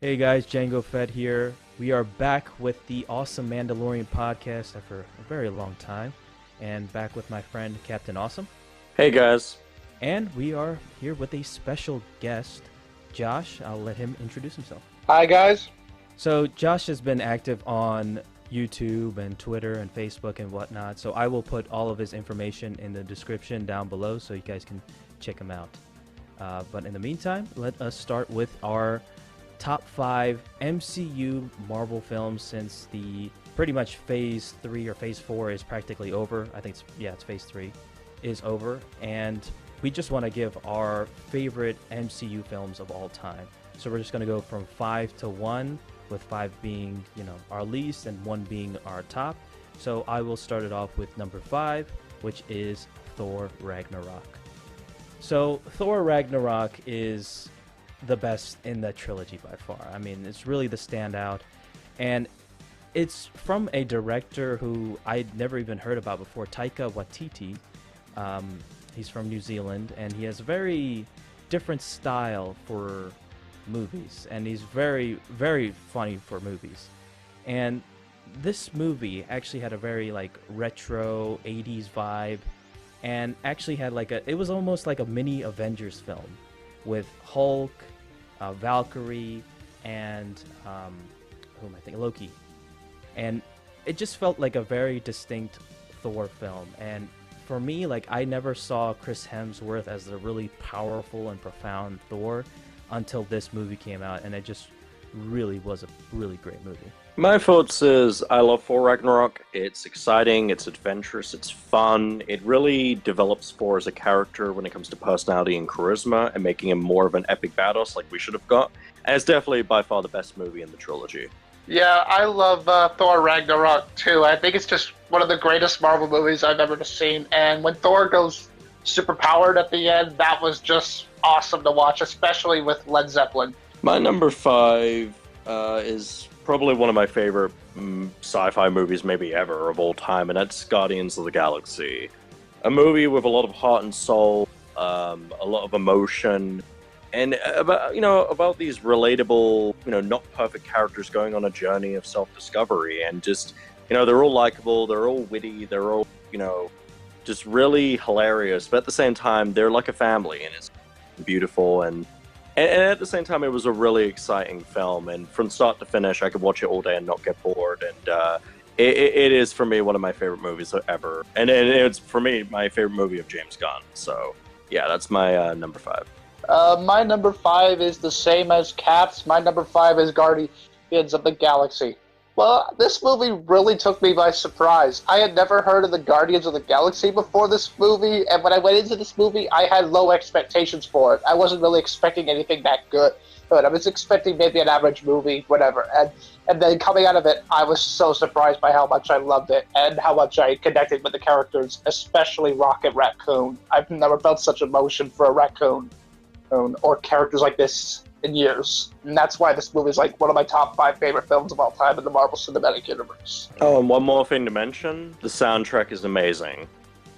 Hey guys, Django Fett here. We are back with the awesome Mandalorian podcast after a very long time, and back with my friend Captain Awesome. Hey guys. And we are here with a special guest, Josh. I'll let him introduce himself. Hi, guys. So, Josh has been active on YouTube and Twitter and Facebook and whatnot, so I will put all of his information in the description down below so you guys can check him out. But in the meantime, let us start with our top 5 MCU Marvel films since the pretty much phase 3 or phase 4 is practically over. I think it's phase 3 is over, and we just want to give our favorite MCU films of all time. So we're just going to go from 5 to 1, with 5 being, our least and 1 being our top. So I will start it off with number 5, which is Thor Ragnarok. So Thor Ragnarok is the best in the trilogy by far. I mean, it's really the standout, and it's from a director who I'd never even heard about before, Taika Waititi. He's from New Zealand, and he has a very different style for movies, and he's very, very funny for movies. And this movie actually had a very retro 80s vibe, and actually had it was almost like a mini Avengers film with Hulk, Valkyrie, and who am I thinking? Loki. And it just felt like a very distinct Thor film. And for me, I never saw Chris Hemsworth as a really powerful and profound Thor until this movie came out, and it just really was a really great movie. My thoughts is I love Thor Ragnarok. It's exciting, it's adventurous, it's fun. It really develops Thor as a character when it comes to personality and charisma and making him more of an epic badass like we should have got. And it's definitely by far the best movie in the trilogy. Yeah, I love Thor Ragnarok too. I think it's just one of the greatest Marvel movies I've ever seen. And when Thor goes superpowered at the end, that was just awesome to watch, especially with Led Zeppelin. My number 5 is probably one of my favorite sci-fi movies maybe ever of all time, and that's Guardians of the Galaxy. A movie with a lot of heart and soul, a lot of emotion, and about these relatable, not perfect characters going on a journey of self-discovery, and just, they're all likable, they're all witty, they're all, just really hilarious, but at the same time, they're like a family, and it's beautiful, and at the same time, it was a really exciting film, and from start to finish, I could watch it all day and not get bored, and it is, for me, one of my favorite movies ever, and it's, for me, my favorite movie of James Gunn, so, yeah, that's my number 5. My number 5 is the same as Cap's. My number 5 is Guardians of the Galaxy. Well, this movie really took me by surprise. I had never heard of the Guardians of the Galaxy before this movie, and when I went into this movie, I had low expectations for it. I wasn't really expecting anything that good, but I was expecting maybe an average movie, whatever. And then coming out of it, I was so surprised by how much I loved it and how much I connected with the characters, especially Rocket Raccoon. I've never felt such emotion for a raccoon or characters like this in years, and that's why this movie is one of my top 5 favorite films of all time in the Marvel Cinematic Universe. Oh, and one more thing to mention, the soundtrack is amazing.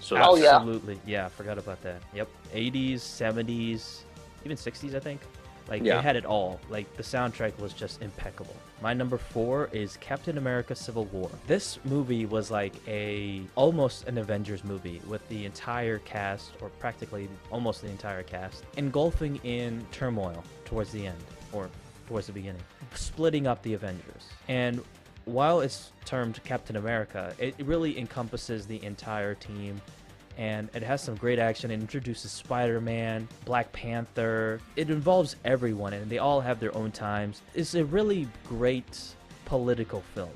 So Absolutely. Yeah, I forgot about that. Yep. 80s, 70s, even 60s, I think. It had it all. The soundtrack was just impeccable. My number 4 is Captain America Civil War. This movie was almost an Avengers movie with the entire cast, or practically almost the entire cast, engulfing in turmoil towards the end, or towards the beginning, splitting up the Avengers. And while it's termed Captain America, it really encompasses the entire team, and it has some great action. It introduces Spider-Man, Black Panther. It involves everyone, and they all have their own times. It's a really great political film.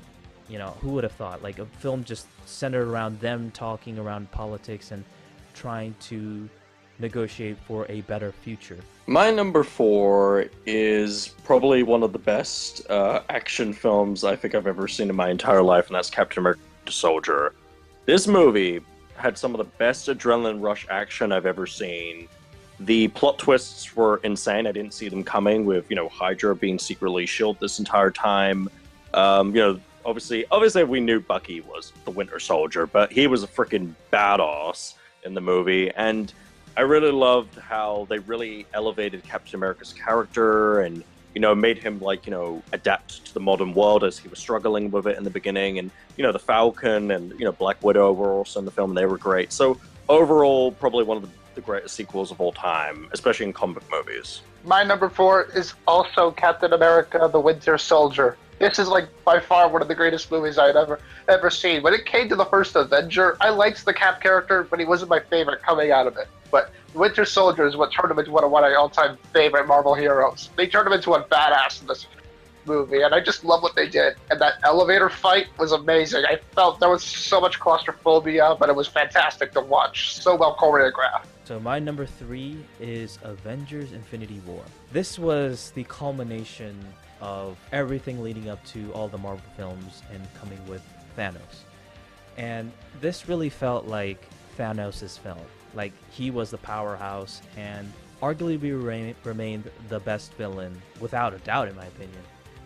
Who would have thought? A film just centered around them talking around politics and trying to negotiate for a better future. My number 4 is probably one of the best action films I think I've ever seen in my entire life, and that's Captain America: Winter Soldier. This movie had some of the best adrenaline rush action I've ever seen. The plot twists were insane. I didn't see them coming with, Hydra being secretly S.H.I.E.L.D. this entire time. Obviously we knew Bucky was the Winter Soldier, but he was a freaking badass in the movie, and I really loved how they really elevated Captain America's character, and made him like, adapt to the modern world as he was struggling with it in the beginning. And, the Falcon and, Black Widow were also in the film and they were great. So overall, probably one of the greatest sequels of all time, especially in comic movies. My number 4 is also Captain America: The Winter Soldier. This is like by far one of the greatest movies I'd ever seen. When it came to the first Avenger, I liked the Cap character, but he wasn't my favorite coming out of it. But Winter Soldier is what turned him into one of my all-time favorite Marvel heroes. They turned him into a badass in this movie, and I just love what they did. And that elevator fight was amazing. I felt there was so much claustrophobia, but it was fantastic to watch. So well choreographed. So my number 3 is Avengers Infinity War. This was the culmination of everything leading up to all the Marvel films and coming with Thanos. And this really felt like Thanos' film. Like, he was the powerhouse and arguably remained the best villain, without a doubt in my opinion,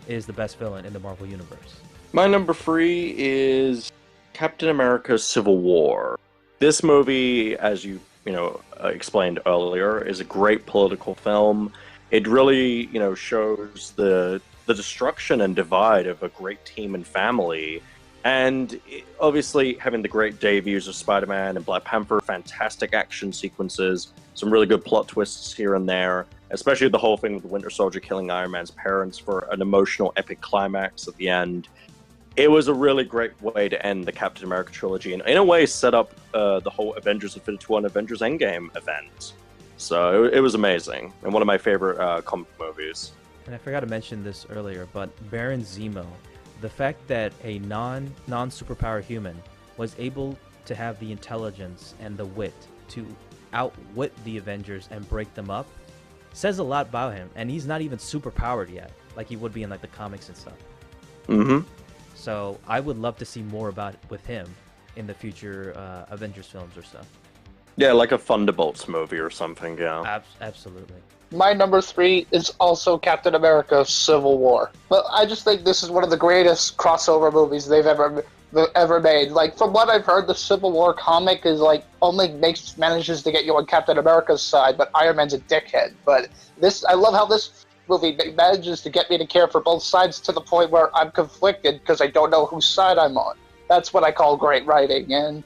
is the best villain in the Marvel Universe. My number 3 is Captain America: Civil War. This movie, as you explained earlier, is a great political film. It really, shows the destruction and divide of a great team and family. And obviously, having the great debuts of Spider-Man and Black Panther, fantastic action sequences, some really good plot twists here and there, especially the whole thing with the Winter Soldier killing Iron Man's parents for an emotional, epic climax at the end. It was a really great way to end the Captain America trilogy, and in a way set up the whole Avengers Infinity War and Avengers Endgame event. So it was amazing, and one of my favorite comic movies. And I forgot to mention this earlier, but Baron Zemo, the fact that a non-superpower human was able to have the intelligence and the wit to outwit the Avengers and break them up says a lot about him. And he's not even superpowered yet, like he would be in like the comics and stuff. Mm-hmm. So I would love to see more about with him in the future Avengers films or stuff. Yeah, like a Thunderbolts movie or something, yeah. Absolutely. My number 3 is also Captain America: Civil War. But I just think this is one of the greatest crossover movies they've ever made. Like, from what I've heard, the Civil War comic is like only manages to get you on Captain America's side, but Iron Man's a dickhead. But I love how this movie manages to get me to care for both sides to the point where I'm conflicted because I don't know whose side I'm on. That's what I call great writing. And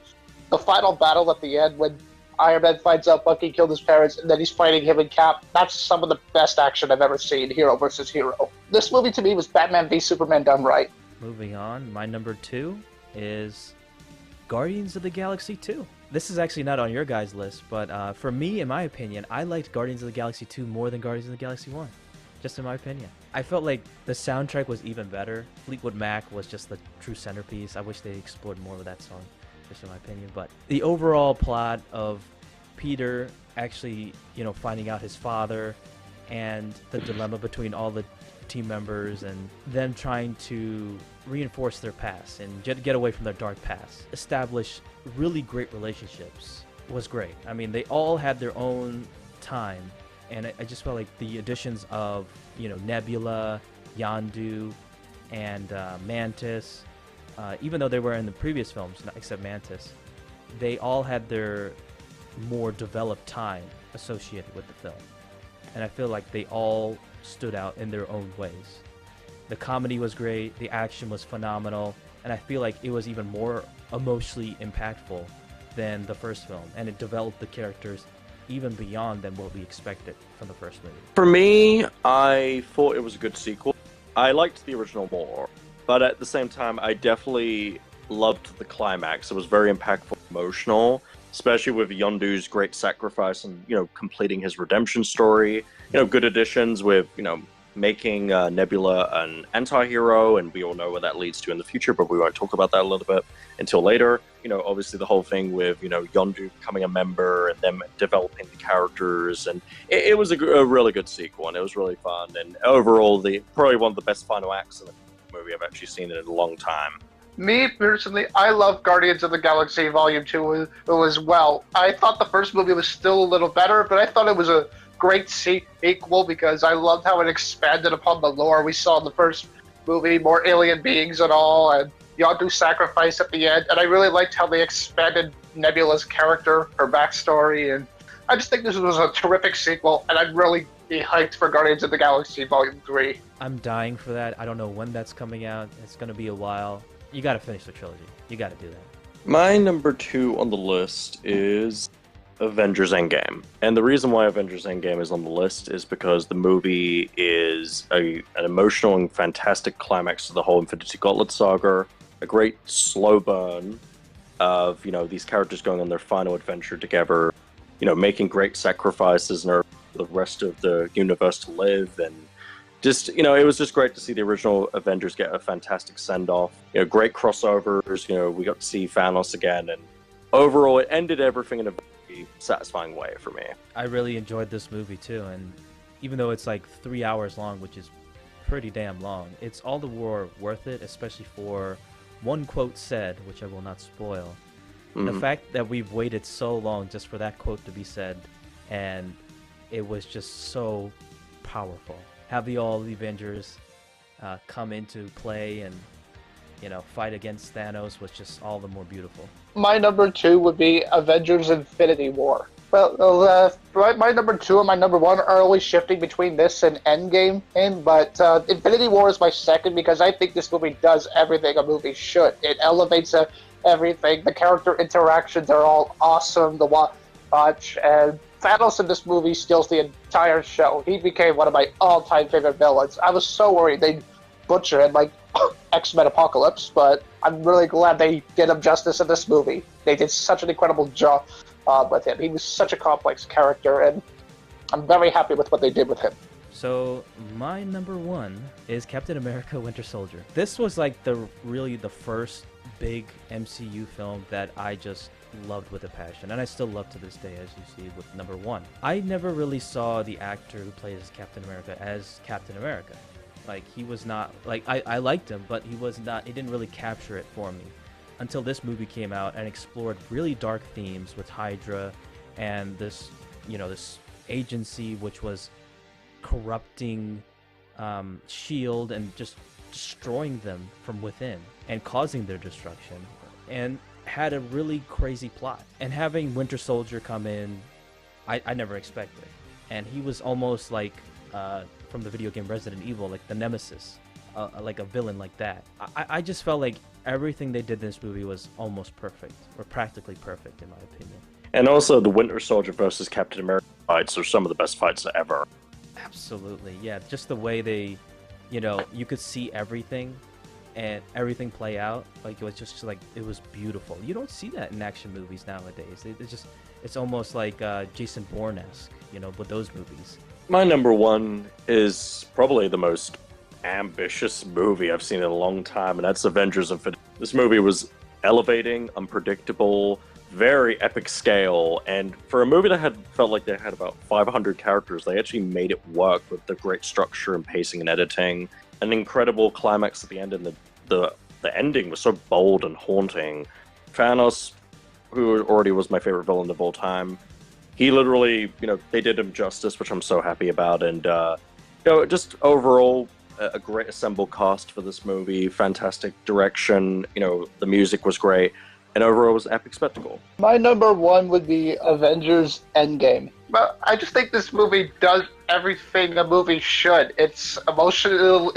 the final battle at the end when Iron Man finds out Bucky killed his parents, and then he's fighting him and Cap. That's some of the best action I've ever seen, hero versus hero. This movie to me was Batman v Superman done right. Moving on, my number 2 is Guardians of the Galaxy 2. This is actually not on your guys' list, but for me, in my opinion, I liked Guardians of the Galaxy 2 more than Guardians of the Galaxy 1. Just in my opinion. I felt like the soundtrack was even better. Fleetwood Mac was just the true centerpiece. I wish they explored more of that song, just in my opinion. But the overall plot of Peter actually, finding out his father and the dilemma between all the team members and them trying to reinforce their past and get away from their dark past, establish really great relationships was great. I mean, they all had their own time, and I just felt like the additions of, Nebula, Yondu, and Mantis, even though they were in the previous films, except Mantis, they all had their more developed time associated with the film. And I feel like they all stood out in their own ways. The comedy was great, the action was phenomenal, and I feel like it was even more emotionally impactful than the first film, and it developed the characters even beyond than what we expected from the first movie. For me, I thought it was a good sequel. I liked the original more, but at the same time, I definitely loved the climax. It was very impactful, emotional, especially with Yondu's great sacrifice and, completing his redemption story. Good additions with, making Nebula an anti-hero, and we all know where that leads to in the future, but we won't talk about that a little bit until later. Obviously the whole thing with, Yondu becoming a member and them developing the characters, and it was a really good sequel, and it was really fun, and overall, probably one of the best final acts in the movie I've actually seen in a long time. Me, personally, I love Guardians of the Galaxy Volume 2 as well. I thought the first movie was still a little better, but I thought it was a great sequel because I loved how it expanded upon the lore we saw in the first movie, more alien beings and all, and Yondu's sacrifice at the end. And I really liked how they expanded Nebula's character, her backstory, and I just think this was a terrific sequel, and I'm really be hyped for Guardians of the Galaxy Volume 3. I'm dying for that. I don't know when that's coming out. It's gonna be a while. You gotta finish the trilogy. You gotta do that. My number 2 on the list is Avengers Endgame. And the reason why Avengers Endgame is on the list is because the movie is an emotional and fantastic climax to the whole Infinity Gauntlet saga, a great slow burn of, these characters going on their final adventure together, making great sacrifices in the rest of the universe to live, and just, it was just great to see the original Avengers get a fantastic send-off. Great crossovers, we got to see Thanos again, and overall it ended everything in a very satisfying way for me. I really enjoyed this movie too, and even though it's like 3 hours long, which is pretty damn long, it's all the more worth it, especially for one quote said, which I will not spoil. The fact that we've waited so long just for that quote to be said, and it was just so powerful. Have all the Avengers come into play and, fight against Thanos was just all the more beautiful. My number 2 would be Avengers Infinity War. Well, my number 2 and my number 1 are always shifting between this and Endgame, but Infinity War is my second because I think this movie does everything a movie should. It elevates everything. The character interactions are all awesome to watch, and Thanos in this movie steals the entire show. He became one of my all-time favorite villains. I was so worried they'd butcher him like X-Men Apocalypse, but I'm really glad they did him justice in this movie. They did such an incredible job with him. He was such a complex character, and I'm very happy with what they did with him. So my number 1 is Captain America: Winter Soldier. This was like really the first big MCU film that I just loved with a passion, and I still love to this day, as you see with number 1. I never really saw the actor who plays Captain America as Captain America. Like, he was not, like, I liked him, but he didn't really capture it for me until this movie came out and explored really dark themes with Hydra and this agency which was corrupting S.H.I.E.L.D. and just destroying them from within and causing their destruction, and had a really crazy plot. And having Winter Soldier come in, I never expected. And he was almost like from the video game Resident Evil, like the nemesis, like a villain like that. I just felt like everything they did in this movie was almost perfect, or practically perfect in my opinion. And also the Winter Soldier versus Captain America fights are some of the best fights ever. Absolutely, yeah. Just the way they, you could see everything and everything play out. Like, it was just like, it was beautiful. You don't see that in action movies nowadays. It's almost like Jason Bourne-esque, with those movies. My number 1 is probably the most ambitious movie I've seen in a long time, and that's Avengers Infinity. This movie was elevating, unpredictable, very epic scale, and for a movie that felt like they had about 500 characters, they actually made it work with the great structure and pacing and editing. An incredible climax at the end, and the ending was so bold and haunting. Thanos, who already was my favorite villain of all time, he literally, they did him justice, which I'm so happy about, and just overall a great assembled cast for this movie, fantastic direction, the music was great, and overall it was an epic spectacle. My number 1 would be Avengers Endgame. But I just think this movie does everything a movie should. It's emotional,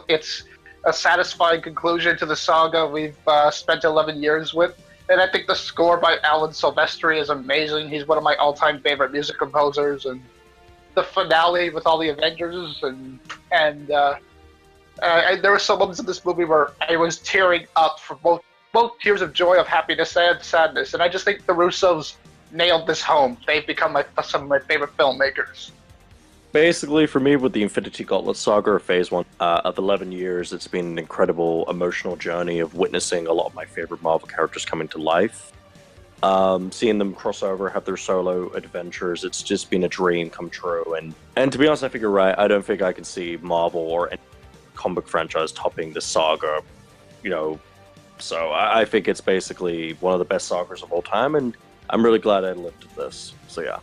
it's a satisfying conclusion to the saga we've spent 11 years with. And I think the score by Alan Silvestri is amazing. He's one of my all-time favorite music composers. And the finale with all the Avengers, and there were some moments in this movie where I was tearing up for both tears of joy, of happiness, and sadness. And I just think the Russos nailed this home. They've become some of my favorite filmmakers. Basically, for me, with the Infinity Gauntlet saga, Phase 1 of 11 years, it's been an incredible emotional journey of witnessing a lot of my favorite Marvel characters coming to life. Seeing them cross over, have their solo adventures, it's just been a dream come true. And to be honest, I figure, I don't think I can see Marvel or any comic franchise topping this saga, So I think it's basically one of the best sagas of all time, and I'm really glad I lived this. So yeah.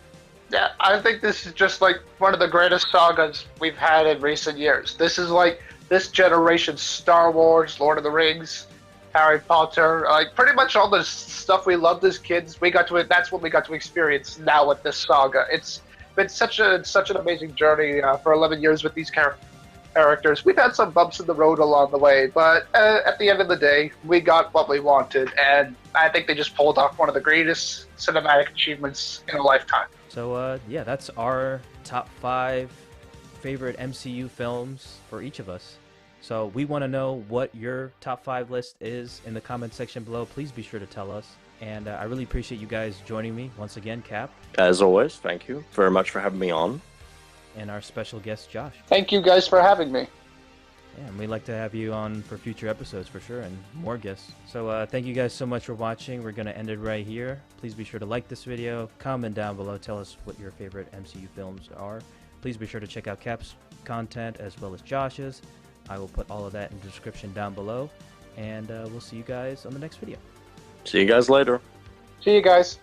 Yeah, I think this is just like one of the greatest sagas we've had in recent years. This is like this generation's Star Wars, Lord of the Rings, Harry Potter, like pretty much all the stuff we loved as kids. That's what we got to experience now with this saga. been such an amazing journey for 11 years with these characters. We've had some bumps in the road along the way, but at the end of the day, we got what we wanted, and I think they just pulled off one of the greatest cinematic achievements in a lifetime. So yeah, that's our top 5 favorite MCU films for each of us. So we want to know what your top 5 list is in the comment section below. Please be sure to tell us. And I really appreciate you guys joining me once again, Cap. As always, thank you very much for having me on. And our special guest, Josh. Thank you guys for having me. Yeah, and we'd like to have you on for future episodes for sure, and more guests. So thank you guys so much for watching. We're going to end it right here. Please be sure to like this video, comment down below, tell us what your favorite MCU films are. Please be sure to check out Cap's content as well as Josh's. I will put all of that in the description down below, and we'll see you guys on the next video. See you guys later. See you guys.